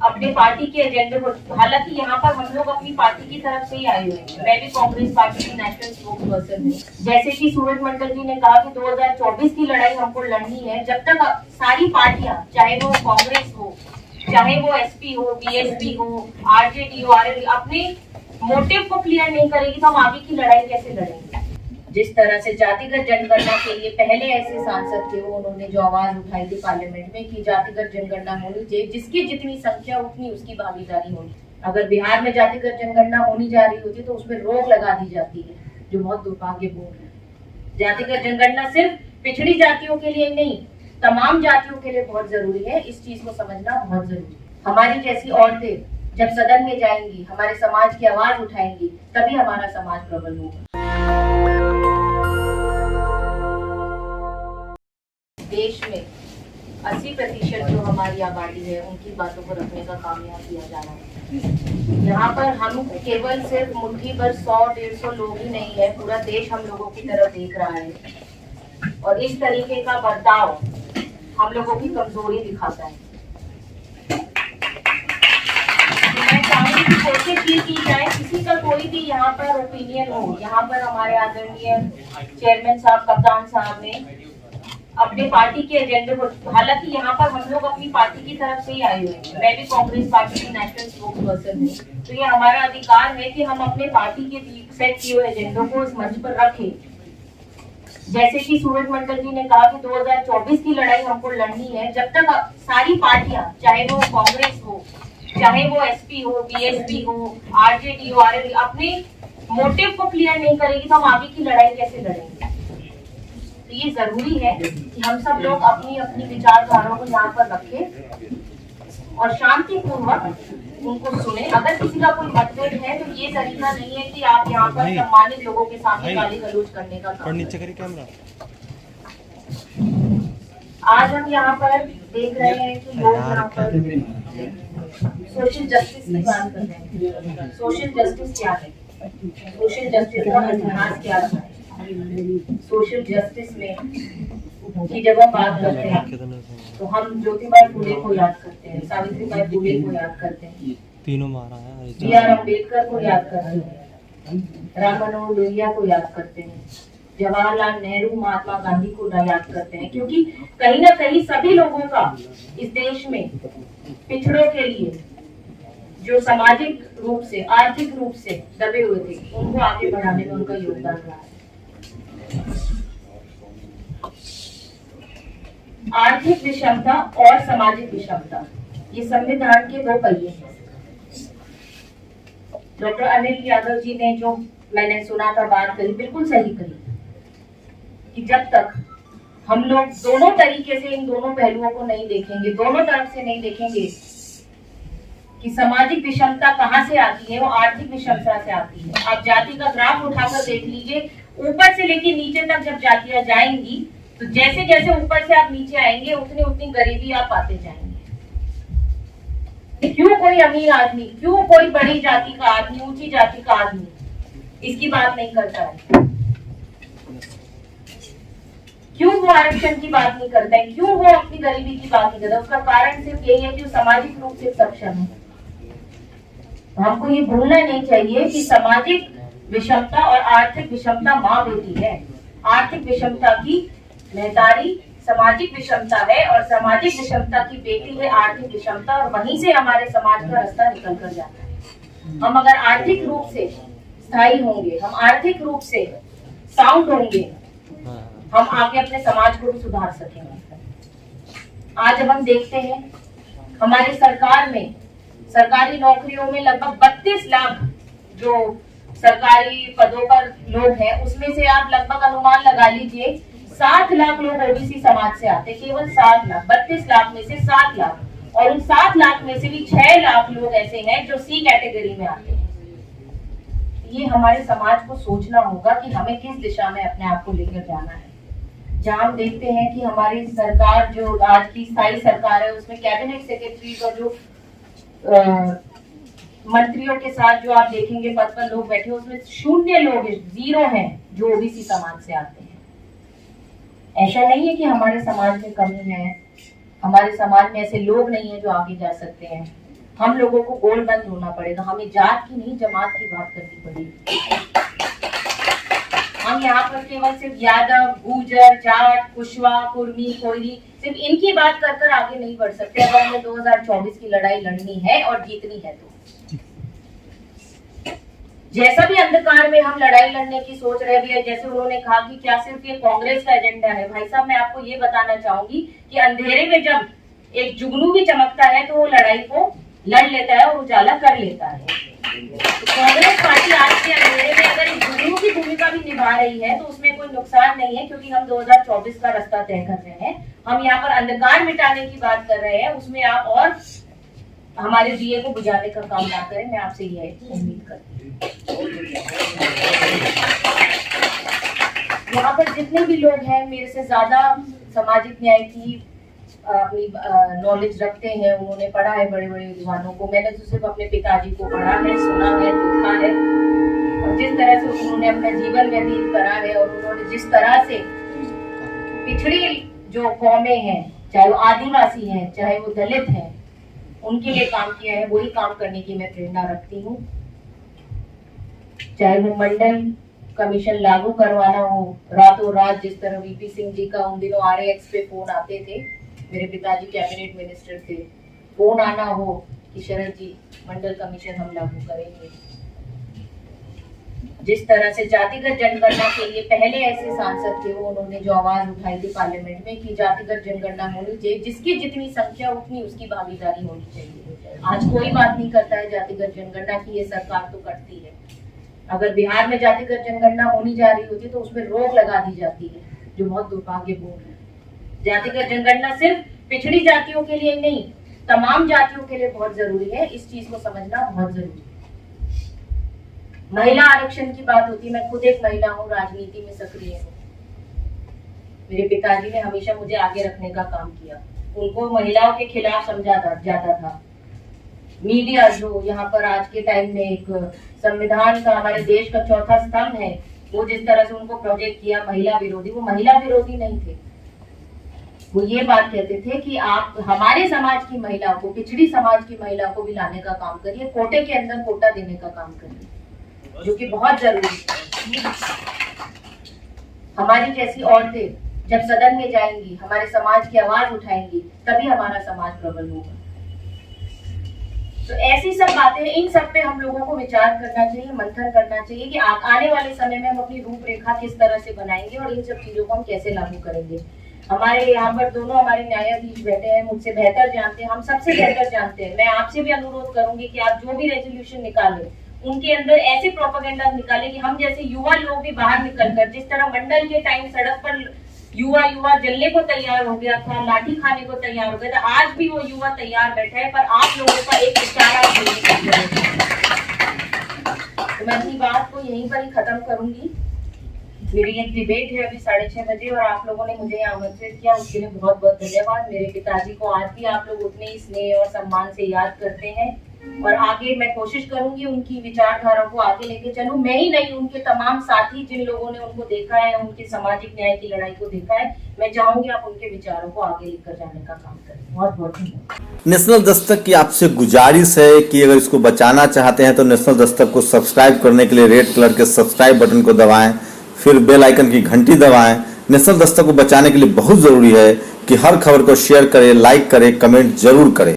अपने पार्टी के एजेंडे को, हालांकि यहाँ पर हम लोग अपनी पार्टी की तरफ से ही आए हुए हैं। मैं भी कांग्रेस पार्टी की नेशनल स्पोक्स पर्सन हूँ। जैसे कि सूरज मंडल जी ने कहा कि 2024 की लड़ाई हमको लड़नी है। जब तक सारी पार्टियां, चाहे वो कांग्रेस हो, चाहे वो एसपी हो, बीएसपी हो, आरजेडी हो, आरएलडी, अपने मोटिव को क्लियर नहीं करेगी तो हम आगे की लड़ाई कैसे लड़ेंगे। जिस तरह से जातिगत जनगणना के लिए पहले ऐसे सांसद थे, वो उन्होंने जो आवाज उठाई थी पार्लियामेंट में कि जातिगत जनगणना होनी चाहिए, जिसकी जितनी संख्या उतनी उसकी भागीदारी होनी। अगर बिहार में जातिगत जनगणना होनी जा रही होती तो उसमें रोक लगा दी जाती है, जो बहुत दुर्भाग्यपूर्ण है। जातिगत जनगणना सिर्फ पिछड़ी जातियों के लिए नहीं, तमाम जातियों के लिए बहुत जरूरी है। इस चीज को समझना बहुत जरूरी है। हमारी जैसी औरतें जब सदन में जाएंगी, हमारे समाज की आवाज उठाएंगी, तभी हमारा समाज प्रबल होगा। देश में 80% जो हमारी आबादी है, उनकी बातों को रखने का काम यहाँ किया जा रहा है। यहाँ पर हम केवल सिर्फ मुट्ठी भर 100-150 लोग ही नहीं है, पूरा देश हम लोगों की तरफ देख रहा है। और इस तरीके का बर्ताव हम लोगों की कमजोरी दिखाता है। मैं चाहूंगी कि कोशिश ये की जाए, किसी का कोई भी यहाँ पर ओपिनियन हो। यहाँ पर हमारे आदरणीय चेयरमैन साहब, कप्तान साहब ने अपने पार्टी के एजेंडे को, हालांकि यहाँ पर हम लोग अपनी पार्टी की तरफ से ही आए हुए हैं। मैं भी कांग्रेस पार्टी की नेशनल स्पोक्स पर्सन हूँ, तो ये हमारा अधिकार है कि हम अपने पार्टी के सेट किए हुए एजेंडों को इस मंच पर रखें। जैसे कि सूरज मंडल जी ने कहा कि 2024 की लड़ाई हमको लड़नी है। जब तक सारी पार्टियां, चाहे वो कांग्रेस हो, चाहे वो एसपी हो, बीएसपी हो, आरजेडी हो, आरएलडी, अपने मोटिव को क्लियर नहीं करेगी तो हम आगे की लड़ाई कैसे लड़ेंगे। तो ये जरूरी है कि हम सब लोग अपनी अपनी विचारधाराओं को यहाँ पर रखें और शांतिपूर्वक उनको सुने। अगर किसी का कोई मतभेद है तो ये तरीका नहीं है कि आप यहाँ पर सम्मानित लोगों के सामने गाली गलौज करने का काम। नीचे करिए कैमरा। आज हम यहाँ पर देख रहे हैं कि लोग यहाँ पर सोशल जस्टिस की बात कर रहे हैं। सोशल जस्टिस क्या है? सोशल जस्टिस का इतिहास क्या है? सोशल जस्टिस में की जब हम बात करते हैं तो हम ज्योतिबा फुले को याद करते हैं, सावित्रीबाई फुले को याद करते हैं, तीनों मारा है, बी.आर. अम्बेडकर को याद करते हैं, राम मनोहर लोहिया को याद करते हैं, जवाहरलाल नेहरू, महात्मा गांधी को याद करते हैं। क्योंकि कहीं ना कहीं सभी लोगों का इस देश में पिछड़ों के लिए, जो सामाजिक रूप से, आर्थिक रूप से दबे हुए थे, उनको आगे बढ़ाने में उनका योगदान रहा है। आर्थिक विषमता और सामाजिक विषमता, ये संविधान के दो पहिए हैं। डॉक्टर अनिल यादव जी ने जो मैंने सुना था बात कही, बिल्कुल सही कही कि जब तक हम लोग दोनों तरीके से इन दोनों पहलुओं को नहीं देखेंगे, दोनों तरफ से नहीं देखेंगे कि सामाजिक विषमता कहाँ से आती है, वो आर्थिक विषमता से आती है। आप जाति का ग्राफ उठाकर देख लीजिए, ऊपर से लेके नीचे तक जब जातियां जाएंगी तो जैसे जैसे ऊपर से आप नीचे आएंगे उतनी उतनी गरीबी आप पाते जाएंगे। क्यों कोई अमीर आदमी, क्यों कोई बड़ी जाति का आदमी, ऊंची जाति का आदमी इसकी बात नहीं करता है? क्यों वो आरक्षण की बात नहीं करता है? क्यों वो अपनी गरीबी की बात नहीं करता? उसका कारण सिर्फ यही है कि वो सामाजिक रूप से सक्षम है। हमको ये भूलना नहीं चाहिए कि सामाजिक विषमता और आर्थिक विषमता माँ बेटी है। आर्थिक विषमता की महतारी सामाजिक विषमता है और सामाजिक विषमता की बेटी है आर्थिक विषमता, और वहीं से हमारे समाज का रास्ता निकल कर जाता है। हम अगर आर्थिक रूप से स्थायी होंगे, हम आर्थिक रूप से साउंड होंगे, हम आगे अपने समाज को भी सुधार सकेंगे। आज जब हम देखते हैं हमारी सरकार में, सरकारी नौकरियों में लगभग 32 लाख जो सरकारी पदों पर लोग हैं, उसमें से आप लगभग अनुमान लगा लीजिए 7 लाख लोग ओबीसी समाज से आते, केवल 7 लाख, 32 लाख में से 7 लाख, और उन 7 लाख में से भी 6 लाख लोग ऐसे हैं जो सी कैटेगरी में आते हैं। ये हमारे समाज को सोचना होगा कि हमें किस दिशा में अपने आप को लेकर जाना है। जहाँ हम देखते हैं कि हमारी सरकार, जो आज की स्थायी सरकार है, उसमें कैबिनेट सेक्रेटरी और जो मंत्रियों के साथ जो आप देखेंगे पद पर लोग बैठे, उसमें 0 लोग, 0 हैं जो ओबीसी समाज से आते हैं। ऐसा नहीं है कि हमारे समाज में कमी है, हमारे समाज में ऐसे लोग नहीं है जो आगे जा सकते हैं। हम लोगों को गोलबंद होना पड़ेगा। हमें जात की नहीं, जमात की बात करनी पड़ेगी। हम यहाँ पर केवल सिर्फ यादव, गुर्जर, जाट, कुशवा, कुर्मी, कोयली, सिर्फ इनकी बात कर कर आगे नहीं बढ़ सकते। अगर हमें 2024 की लड़ाई लड़नी है और जीतनी है तो जैसा भी अंधकार में हम लड़ाई लड़ने की सोच रहे हैं, जैसे उन्होंने कहा कि क्या सिर्फ ये कांग्रेस का एजेंडा है। भाई साहब, मैं आपको ये बताना चाहूंगी कि अंधेरे में जब एक जुगनू भी चमकता है तो वो लड़ाई को लड़ लेता है और उजाला कर लेता है। तो कांग्रेस पार्टी आज के अंधेरे में अगर एक जुगनू की भूमिका भी निभा रही है तो उसमें कोई नुकसान नहीं है, क्योंकि हम 2024 का रास्ता तय कर रहे हैं। हम यहाँ पर अंधकार मिटाने की बात कर रहे हैं, उसमें आप और हमारे दिए को बुझाने का काम ना करें। मैं आपसे यह उम्मीद करती हूँ। यहाँ पर जितने भी लोग हैं मेरे से ज्यादा सामाजिक न्याय की अपनी नॉलेज रखते हैं, उन्होंने पढ़ा है बड़े बड़े विद्वानों को। मैंने तो सिर्फ अपने पिताजी को पढ़ा है, सुना है, देखा है, और जिस तरह से उन्होंने अपना जीवन व्यतीत करा है और उन्होंने जिस तरह से पिछड़ी जो कौमें हैं, चाहे वो आदिवासी हैं, चाहे वो दलित हैं, उनके लिए काम किया है, वही काम करने की मैं प्रेरणा रखती हूँ। चाहे वो मंडल कमीशन लागू करवाना हो रातों रात, जिस तरह वीपी सिंह जी का उन दिनों RAX पे फोन आते थे, मेरे पिताजी कैबिनेट मिनिस्टर थे, फोन आना हो कि शरद जी मंडल कमीशन हम लागू करेंगे। जिस तरह से जातिगत जनगणना के लिए पहले ऐसे सांसद थे, वो उन्होंने जो आवाज उठाई थी पार्लियामेंट में कि जातिगत जनगणना होनी चाहिए, जिसकी जितनी संख्या उतनी उसकी भागीदारी होनी चाहिए। आज कोई बात नहीं करता है जातिगत जनगणना की, ये सरकार तो करती है। अगर बिहार में जातिगत जनगणना होनी जा रही होती तो उसमें रोक लगा दी जाती है, जो बहुत दुर्भाग्यपूर्ण है। जातिगत जनगणना सिर्फ पिछड़ी जातियों के लिए नहीं, तमाम जातियों के लिए बहुत जरूरी है। इस चीज को समझना बहुत जरूरी है। महिला आरक्षण की बात होती है, मैं खुद एक महिला हूँ, राजनीति में सक्रिय हूँ। मेरे पिताजी ने हमेशा मुझे आगे रखने का काम किया। उनको महिलाओं के खिलाफ समझा जाता था। मीडिया जो यहाँ पर आज के टाइम में एक संविधान का, हमारे देश का चौथा स्तंभ है, वो जिस तरह से उनको प्रोजेक्ट किया महिला विरोधी, वो महिला विरोधी नहीं थे। वो ये बात कहते थे कि आप हमारे समाज की महिलाओं को, पिछड़ी समाज की महिलाओं को भी लाने का काम करिए, कोटे के अंदर कोटा देने का काम करिए, जो कि बहुत जरूरी है। हमारी जैसी औरतें जब सदन में जाएंगी, हमारे समाज की आवाज उठाएंगी, तभी हमारा समाज प्रबल होगा। तो ऐसी सब बातें, इन सब पे हम लोगों को विचार करना चाहिए, मंथन करना चाहिए कि आने वाले समय में हम अपनी रूपरेखा किस तरह से बनाएंगे और इन सब चीजों को हम कैसे लागू करेंगे। हमारे यहाँ पर दोनों हमारे न्यायाधीश बैठे हैं, मुझसे बेहतर जानते हैं, हम सबसे बेहतर जानते हैं। मैं आपसे भी अनुरोध करूंगी कि आप जो भी रेजोल्यूशन निकालें, उनके अंदर ऐसे प्रोपेगेंडा निकाले कि हम जैसे युवा लोग भी बाहर निकलकर, जिस तरह मंडल के टाइम सड़क पर युवा जलने को तैयार हो गया था, लाठी खाने को तैयार हो गया था, आज भी वो युवा तैयार बैठा है, पर आप लोगों का एक इशारा तो मैं अपनी बात को यहीं पर ही खत्म करूंगी। मेरी एक डिबेट है अभी 6:30 बजे और आप लोगों ने मुझे यहाँ आमंत्रित किया, उसके लिए बहुत बहुत धन्यवाद। मेरे पिताजी को आज भी आप लोग उतने ही स्नेह और सम्मान से याद करते हैं और आगे मैं कोशिश करूंगी उनकी विचारधारा को आगे लेके चलूं। मैं ही नहीं, उनके तमाम साथी जिन लोगों ने उनको देखा है, उनके सामाजिक न्याय की लड़ाई को देखा है, मैं चाहूंगी आप उनके विचारों को आगे लेकर जाने का काम करें। बहुत बहुत धन्यवाद। नेशनल दस्तक की आपसे गुजारिश है कि अगर इसको बचाना चाहते हैं तो नेशनल दस्तक को सब्सक्राइब करने के लिए रेड कलर के सब्सक्राइब बटन को दबाएं, फिर बेल आइकन की घंटी दबाएं। नेशनल दस्तक को बचाने के लिए बहुत जरूरी है कि हर खबर को शेयर करें, लाइक करें, कमेंट जरूर करें।